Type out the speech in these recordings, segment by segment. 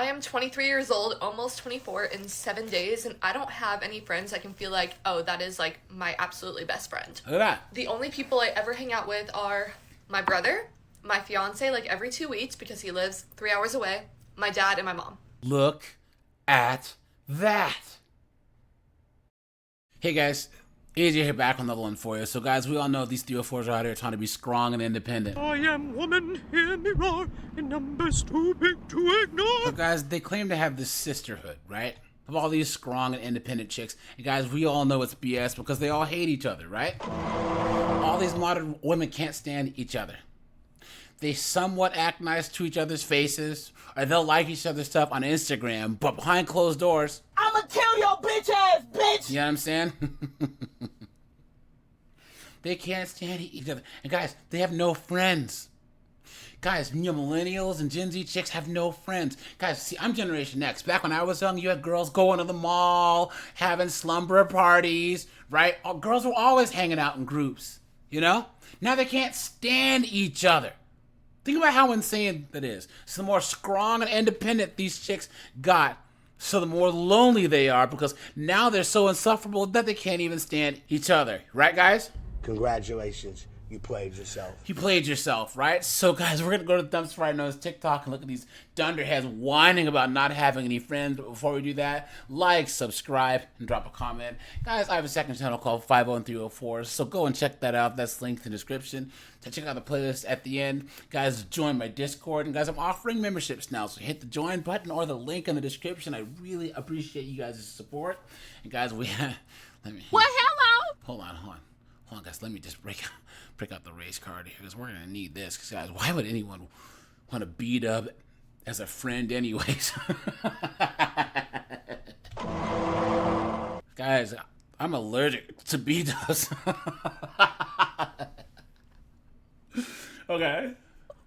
am 23 years old, almost 24 in 7 days, and I don't have any friends I can feel like, oh, that is like my absolutely best friend. Look at that. The only people I ever hang out with are my brother, my fiance like every 2 weeks because he lives 3 hours away, my dad, and my mom. Look at that. Hey guys, AJ here back on Level 1 for you. So guys, we all know these 304s are out here trying to be strong and independent. I am woman, hear me roar, in numbers too big to ignore. So guys, they claim to have this sisterhood, right? Of all these strong and independent chicks. And guys, we all know it's BS because they all hate each other, right? All these modern women can't stand each other. They somewhat act nice to each other's faces, or they'll like each other's stuff on Instagram, but behind closed doors, I'ma kill your bitch ass, bitch! you know what I'm saying? They can't stand each other. And guys, they have no friends. Guys, you know, millennials and Gen Z chicks have no friends. Guys, see, I'm Generation X. Back when I was young, you had girls going to the mall, having slumber parties, right? Girls were always hanging out in groups, you know? Now they can't stand each other. Think about how insane that is. So the more strong and independent these chicks got, so the more lonely they are because now they're so insufferable that they can't even stand each other. Right, guys? Congratulations, you played yourself. You played yourself, right? So guys, we're going to go to the dumpster right now. It's TikTok and look at these dunderheads whining about not having any friends. But before we do that, like, subscribe, and drop a comment. Guys, I have a second channel called 50304, so go and check that out. That's linked in the description. So check out the playlist at the end. Guys, join my Discord. And guys, I'm offering memberships now, so hit the join button or the link in the description. I really appreciate you guys' support. And guys, we have... Well, hello! Hold on, guys. Let me just break out the race card here because we're gonna need this. Because guys, why would anyone want to beat up as a friend, anyways? Guys, I'm allergic to B-dubs. Okay.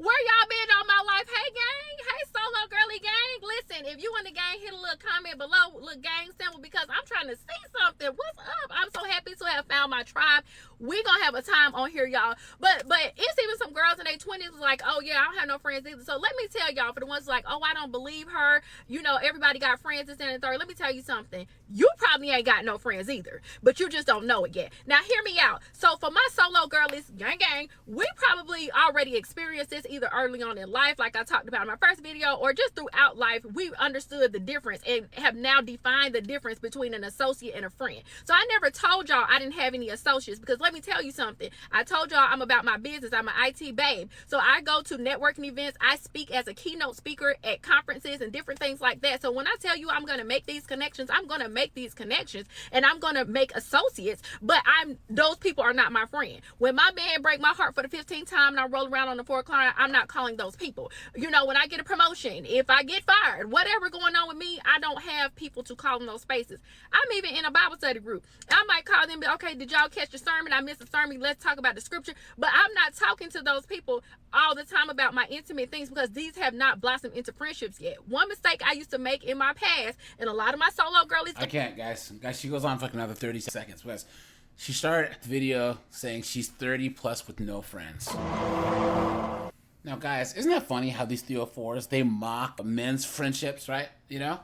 Where y'all been all my life? Hey, gang. Hey, solo girly gang. Listen, if you in the gang, hit a little comment below, little gang symbol, because I'm trying to see something. What's up? I'm so happy to have found my tribe. We gonna have a time on here, y'all. But it's even some girls in their 20s was like, oh, yeah, I don't have no friends either. So let me tell y'all, for the ones like, oh, I don't believe her. You know, everybody got friends this and the third. Let me tell you something. You probably ain't got no friends either, but you just don't know it yet. Now, hear me out. So for my solo girlies, gang, we probably already experienced this either early on in life, like I talked about in my first video, or just throughout life. We understood the difference and have now defined the difference between an associate and a friend. So I never told y'all I didn't have any associates, because let me tell you something. I told y'all I'm about my business. I'm an IT babe. So I go to networking events. I speak as a keynote speaker at conferences and different things like that. So when I tell you I'm going to make these connections, I'm going to make these connections and I'm going to make associates, but those people are not my friend. When my man break my heart for the 15th time and I roll around on the 4 o'clock, I'm not calling those people. You know, when I get a promotion, if I get fired, whatever going on with me, I don't have people to call in those spaces. I'm even in a Bible study group. I might call them, okay, did y'all catch the sermon? I missed the sermon. Let's talk about the scripture. But I'm not talking to those people all the time about my intimate things because these have not blossomed into friendships yet. One mistake I used to make in my past, and a lot of my solo girlies... I can't, guys. She goes on for like another 30 seconds. Because she started the video saying she's 30 plus with no friends. Now, guys, isn't that funny how these 304s, they mock men's friendships, right? You know?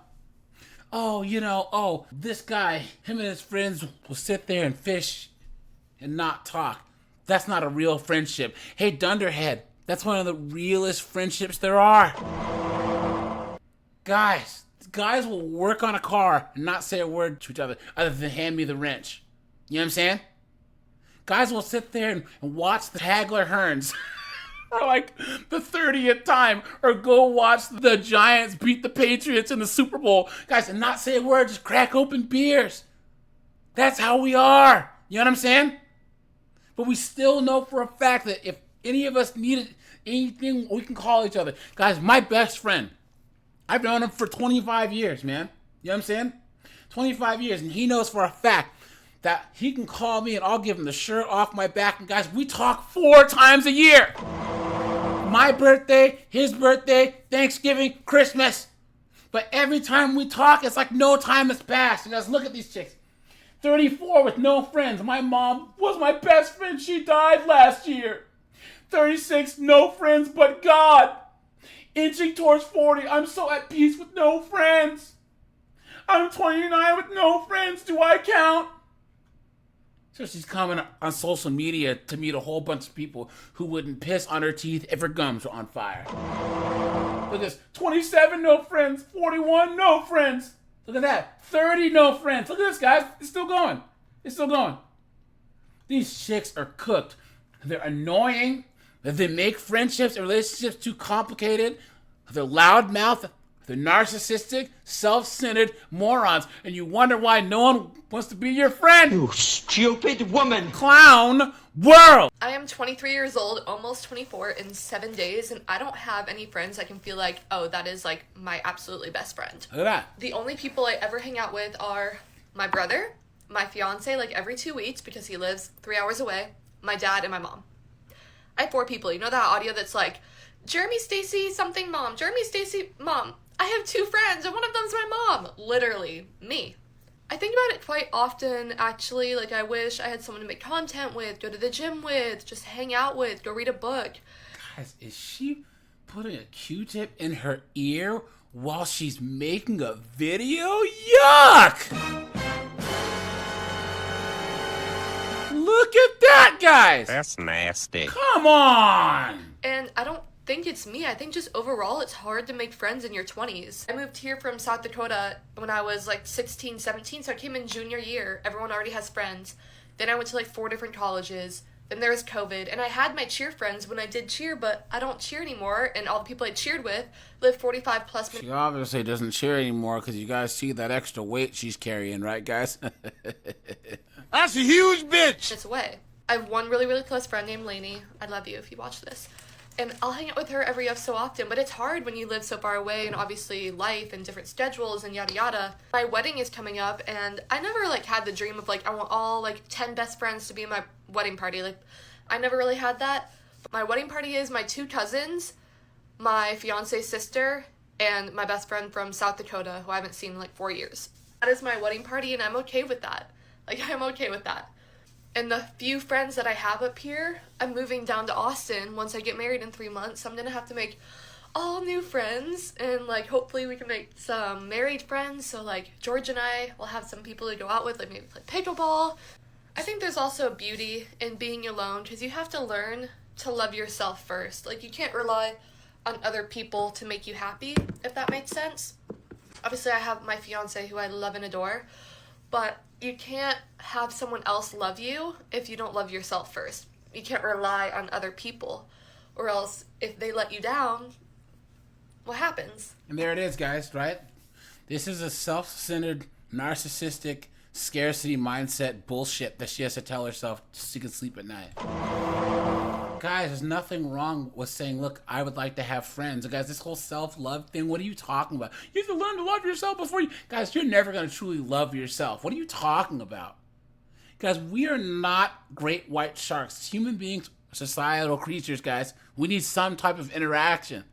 Oh, this guy, him and his friends will sit there and fish and not talk. That's not a real friendship. Hey, Dunderhead, that's one of the realest friendships there are. Guys will work on a car and not say a word to each other other than hand me the wrench. You know what I'm saying? Guys will sit there and watch the Hagler Hearns for like the 30th time, or go watch the Giants beat the Patriots in the Super Bowl. Guys, and not say a word, just crack open beers. That's how we are. You know what I'm saying? But we still know for a fact that if any of us needed anything, we can call each other. Guys, my best friend, I've known him for 25 years, man. You know what I'm saying? 25 years, and he knows for a fact that he can call me and I'll give him the shirt off my back. And guys, we talk 4 times a year. My birthday, his birthday, Thanksgiving, Christmas. But every time we talk, it's like no time has passed. You guys, look at these chicks. 34 with no friends. My mom was my best friend. She died last year. 36, no friends but God. Inching towards 40. I'm so at peace with no friends. I'm 29 with no friends. Do I count? So she's coming on social media to meet a whole bunch of people who wouldn't piss on her teeth if her gums were on fire. Look at this. 27, no friends. 41, no friends. Look at that. 30, no friends. Look at this, guys. It's still going. It's still going. These chicks are cooked. They're annoying. They make friendships and relationships too complicated. They're loudmouth. They're narcissistic, self-centered morons. And you wonder why no one wants to be your friend. You stupid woman. Clown world. I am 23 years old, almost 24 in 7 days, and I don't have any friends I can feel like, oh, that is like my absolutely best friend. Look at that. The only people I ever hang out with are my brother, my fiance like every 2 weeks because he lives 3 hours away, my dad, and my mom. I have 4 people. You know that audio that's like, Jeremy, Stacy, something, mom. Jeremy, Stacy, mom. I have 2 friends, and one of them's my mom. Literally, me. I think about it quite often, actually. Like, I wish I had someone to make content with, go to the gym with, just hang out with, go read a book. Guys, is she putting a Q-tip in her ear while she's making a video? Yuck! Look at that, guys! That's nasty. Come on! And I don't think it's me. I think just overall it's hard to make friends in your 20s. I moved here from South Dakota when I was like 16, 17, so I came in junior year. Everyone already has friends. Then I went to like 4 different colleges. Then there was COVID, and I had my cheer friends when I did cheer, but I don't cheer anymore, and all the people I cheered with live 45 plus minutes. She obviously doesn't cheer anymore because you guys see that extra weight she's carrying, right, guys? That's a huge bitch. It's away. I have one really, really close friend named Lainey. I love you if you watch this. And I'll hang out with her every so often, but it's hard when you live so far away and obviously life and different schedules and yada yada. My wedding is coming up, and I never like had the dream of like I want all like 10 best friends to be in my wedding party. Like I never really had that. But my wedding party is my 2 cousins, my fiance's sister, and my best friend from South Dakota who I haven't seen in like 4 years. That is my wedding party, and I'm okay with that. Like I'm okay with that. And the few friends that I have up here, I'm moving down to Austin once I get married in 3 months. So I'm going to have to make all new friends. And, like, hopefully we can make some married friends. So, like, George and I will have some people to go out with, like, maybe play pickleball. I think there's also beauty in being alone because you have to learn to love yourself first. Like, you can't rely on other people to make you happy, if that makes sense. Obviously, I have my fiance who I love and adore. But you can't have someone else love you if you don't love yourself first. You can't rely on other people, or else if they let you down, what happens? And there it is, guys, right? This is a self-centered, narcissistic, scarcity mindset bullshit that she has to tell herself so she can sleep at night. Guys, there's nothing wrong with saying, look, I would like to have friends. Guys, this whole self-love thing, what are you talking about? You have to learn to love yourself before you... Guys, you're never going to truly love yourself. What are you talking about? Guys, we are not great white sharks. Human beings are societal creatures, guys. We need some type of interaction.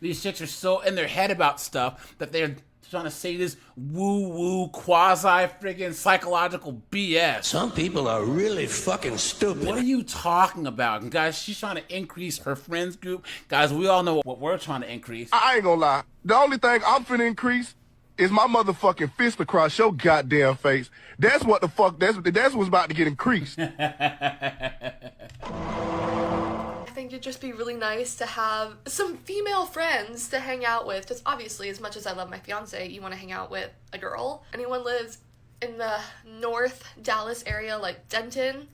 These chicks are so in their head about stuff that they're trying to say this woo-woo, quasi-friggin' psychological BS. Some people are really fucking stupid. What are you talking about? And guys, she's trying to increase her friends group. Guys, we all know what we're trying to increase. I ain't gonna lie. The only thing I'm finna increase is my motherfucking fist across your goddamn face. That's what the fuck, that's what's about to get increased. I think it'd just be really nice to have some female friends to hang out with. Because obviously, as much as I love my fiance, you want to hang out with a girl. Anyone lives in the North Dallas area, like Denton,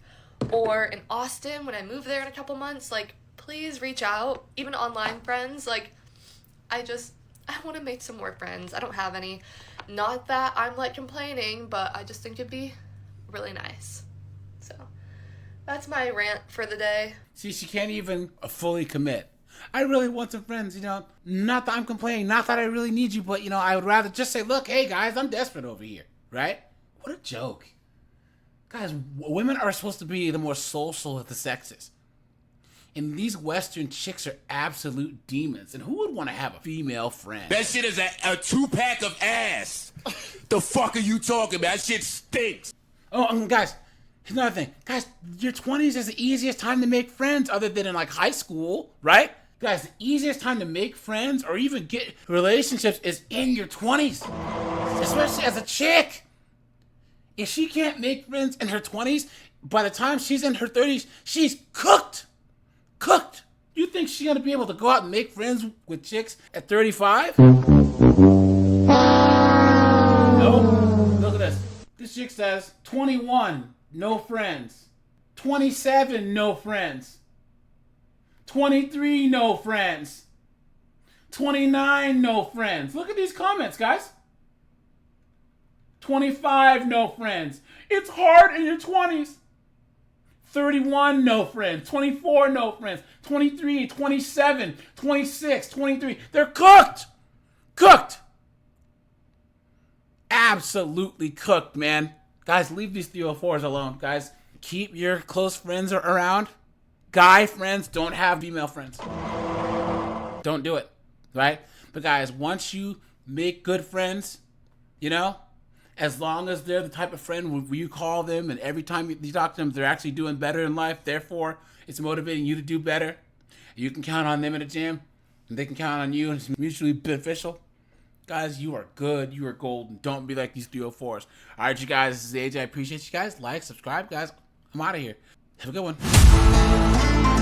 or in Austin, when I move there in a couple months, like, please reach out. Even online friends, like, I want to make some more friends. I don't have any. Not that I'm, like, complaining, but I just think it'd be really nice. So, that's my rant for the day. See, she can't even fully commit. I really want some friends, you know. Not that I'm complaining, not that I really need you, but, you know, I would rather just say, look, hey, guys, I'm desperate over here, right? What a joke. Guys, women are supposed to be the more social of the sexes. And these Western chicks are absolute demons. And who would want to have a female friend? That shit is a 2-pack of ass. The fuck are you talking about? That shit stinks. Oh, guys, here's another thing. Guys, your 20s is the easiest time to make friends other than in, like, high school, right? Guys, the easiest time to make friends or even get relationships is in your 20s. Especially as a chick. If she can't make friends in her 20s, by the time she's in her 30s, she's cooked. Cooked. You think she's going to be able to go out and make friends with chicks at 35? No. Look at this. This chick says 21, no friends. 27, no friends. 23, no friends. 29, no friends. Look at these comments, guys. 25, no friends. It's hard in your 20s. 31, no friends. 24, no friends. 23, 27, 26, 23. They're cooked. Cooked. Absolutely cooked, man. Guys, leave these 304s alone. Guys, keep your close friends around. Guy friends, don't have female friends. Don't do it, right? But guys, once you make good friends, you know, as long as they're the type of friend where you call them and every time you talk to them, they're actually doing better in life. Therefore, it's motivating you to do better. You can count on them in the gym, and they can count on you, and it's mutually beneficial. Guys, you are good. You are golden. Don't be like these 304s. All right, you guys, this is AJ. I appreciate you guys. Like, subscribe, guys. I'm out of here. Have a good one.